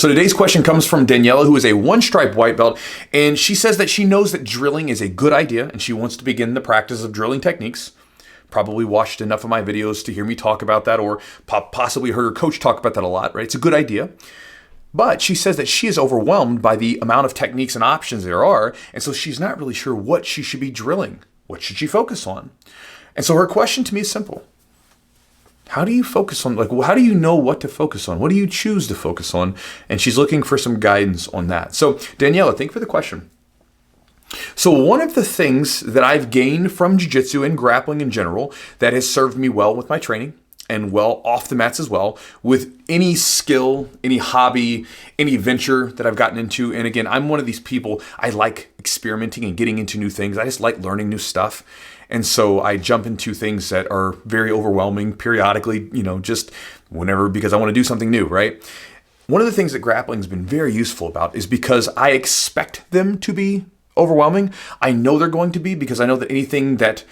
So today's question comes from Daniella, who is a one-stripe white belt, and she says that she knows that drilling is a good idea and she wants to begin the practice of drilling techniques. Probably watched enough of my videos to hear me talk about that, or possibly heard her coach talk about that a lot, right? It's a good idea. But she says that she is overwhelmed by the amount of techniques and options there are, and so she's not really sure what she should be drilling. What should she focus on? And so her question to me is simple. How do you focus on, how do you know what to focus on? What do you choose to focus on? And she's looking for some guidance on that. So Daniella, thank you for the question. So one of the things that I've gained from jiu-jitsu and grappling in general that has served me well with my training and well off the mats as well, with any skill, any hobby, any venture that I've gotten into. And again, I'm one of these people, I like experimenting and getting into new things. I just like learning new stuff. And so I jump into things that are very overwhelming periodically, just whenever, because I want to do something new, right? One of the things that grappling has been very useful about is because I expect them to be overwhelming. I know they're going to be, because I know that anything that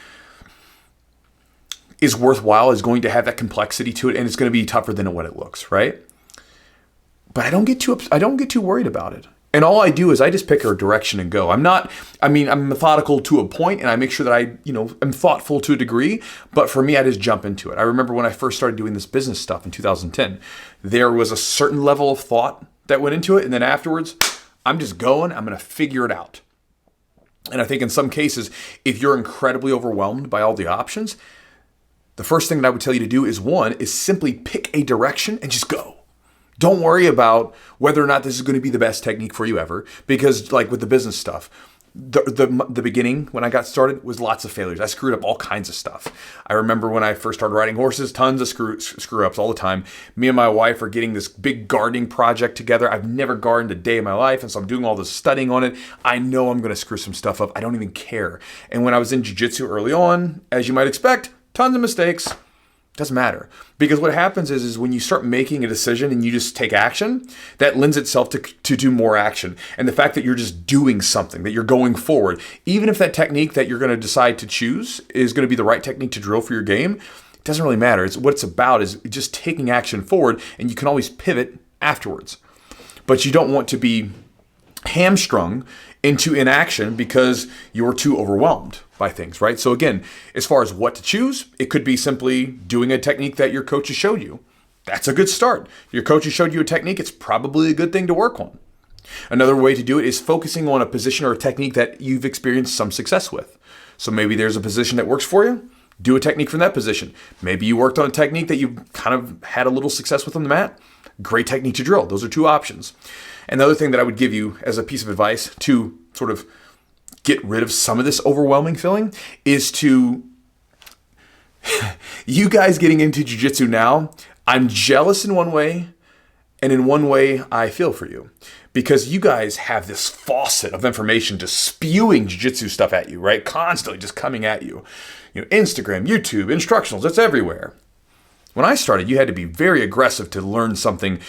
is worthwhile is going to have that complexity to it, and it's going to be tougher than what it looks, right? But I don't get too worried about it. And all I do is I just pick a direction and go. I'm methodical to a point, and I make sure that I'm thoughtful to a degree, but for me, I just jump into it. I remember when I first started doing this business stuff in 2010, there was a certain level of thought that went into it, and then afterwards, I'm just going, I'm going to figure it out. And I think in some cases, if you're incredibly overwhelmed by all the options, the first thing that I would tell you to do is simply pick a direction and just go. Don't worry about whether or not this is going to be the best technique for you ever, because like with the business stuff, the beginning when I got started was lots of failures. I screwed up all kinds of stuff. I remember when I first started riding horses, tons of screw ups all the time. Me and my wife are getting this big gardening project together. I've never gardened a day in my life, and so I'm doing all this studying on it. I know I'm going to screw some stuff up. I don't even care. And when I was in jiu-jitsu early on, as you might expect, tons of mistakes. Doesn't matter, because what happens is when you start making a decision and you just take action, that lends itself to do more action. And the fact that you're just doing something, that you're going forward, even if that technique that you're going to decide to choose is going to be the right technique to drill for your game, it doesn't really matter. What it's about is just taking action forward, and you can always pivot afterwards. But you don't want to be hamstrung into inaction because you're too overwhelmed by things, right? So again, as far as what to choose, it could be simply doing a technique that your coach has showed you. That's a good start. Your coach has showed you a technique, it's probably a good thing to work on. Another way to do it is focusing on a position or a technique that you've experienced some success with. So maybe there's a position that works for you, do a technique from that position. Maybe you worked on a technique that you kind of had a little success with on the mat. Great technique to drill. Those are two options. Another thing that I would give you as a piece of advice to sort of get rid of some of this overwhelming feeling is to, you guys getting into jiu-jitsu now, I'm jealous in one way, and in one way I feel for you, because you guys have this faucet of information just spewing jiu-jitsu stuff at you, right? Constantly just coming at you. Instagram, YouTube, instructionals, it's everywhere. When I started, you had to be very aggressive to learn something,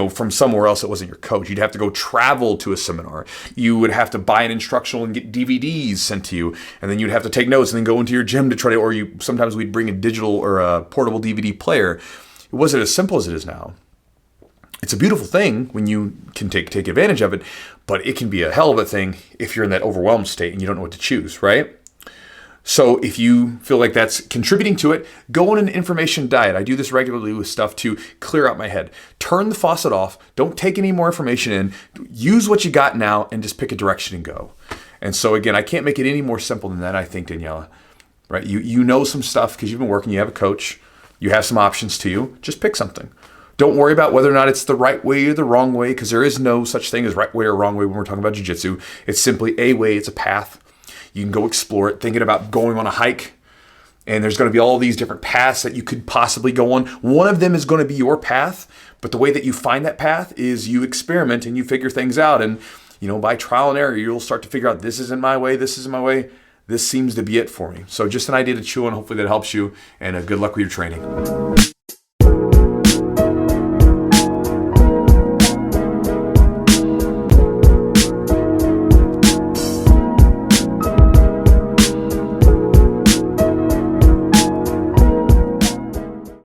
from somewhere else that wasn't your coach. You'd have to go travel to a seminar. You would have to buy an instructional and get DVDs sent to you. And then you'd have to take notes and then go into your gym to try to, sometimes we'd bring a digital or a portable DVD player. It wasn't as simple as it is now. It's a beautiful thing when you can take advantage of it, but it can be a hell of a thing if you're in that overwhelmed state and you don't know what to choose, right? So if you feel like that's contributing to it, go on an information diet. I do this regularly with stuff to clear out my head. Turn the faucet off. Don't take any more information in. Use what you got now and just pick a direction and go. And so again, I can't make it any more simple than that, I think, Daniella. Right? You know some stuff because you've been working. You have a coach. You have some options to you. Just pick something. Don't worry about whether or not it's the right way or the wrong way, because there is no such thing as right way or wrong way when we're talking about jiu-jitsu. It's simply a way. It's a path. You can go explore it, thinking about going on a hike, and there's going to be all these different paths that you could possibly go on. One of them is going to be your path, but the way that you find that path is you experiment and you figure things out. And, by trial and error, you'll start to figure out, this isn't my way, this isn't my way. This seems to be it for me. So just an idea to chew on. Hopefully that helps you, and good luck with your training.